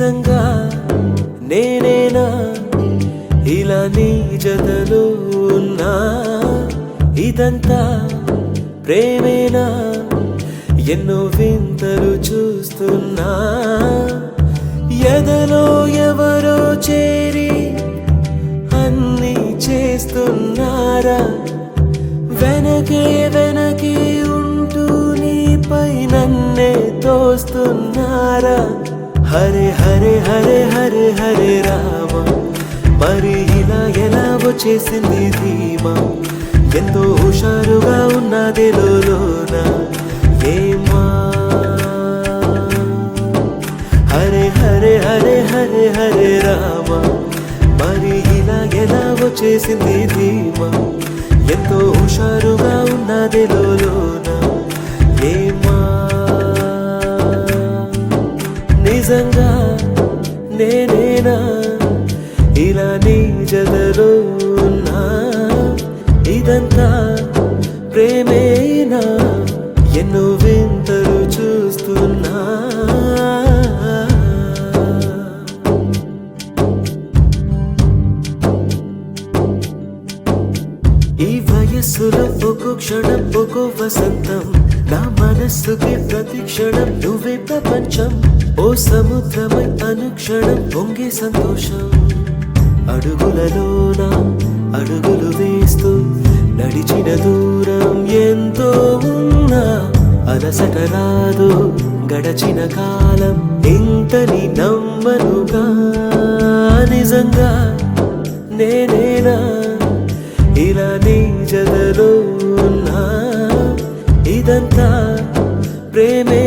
నిజంగా నేనేనా ఇలా నీ జతలో ఉన్నా ఇదంతా ప్రేమేనా ఎన్నో వింతలు చూస్తున్నా ఎదలో ఎవరో చేరి అన్నీ చేస్తున్నారా వెనకే వెనకే ఉంటూ నీపై నన్నే తోస్తున్నారా హరే హరే హరే హరే హరే రామ మరి ఇలా ఎలా వచ్చేసింది ధీమా ఎంతో హుషారుగా ఉన్నది లోన ఏమా హరే హరే హరే హరే హరే రామ మరి ఇలా ఎలా వచ్చేసింది ధీమా ఎంతో హుషారుగా ఉన్నది లోన ఏమా నిజంగా నేనేనా ఇలా నీ జతలో ఉన్నా ఇదంతా ప్రేమేనా ఎన్నో వింతలు చూస్తున్నా ఈ వయస్సులో ఒక్కో క్షణం ఒక్కో వసంతం నా మనస్సుకి ప్రతి క్షణం నువ్వే ప్రపంచం ఓ సముద్రమై అనుక్షణం పొంగే సంతోషం అడుగులలోన అడుగులు వేస్తూ నడిచిన దూరం ఎంతో ఉన్నా అలసట రాదు గడచిన కాలం ఇంతని నమ్మనుగా నిజంగా నేనేనా ఇలా నీ జతలో ఉన్నా ఇదంతా ప్రేమే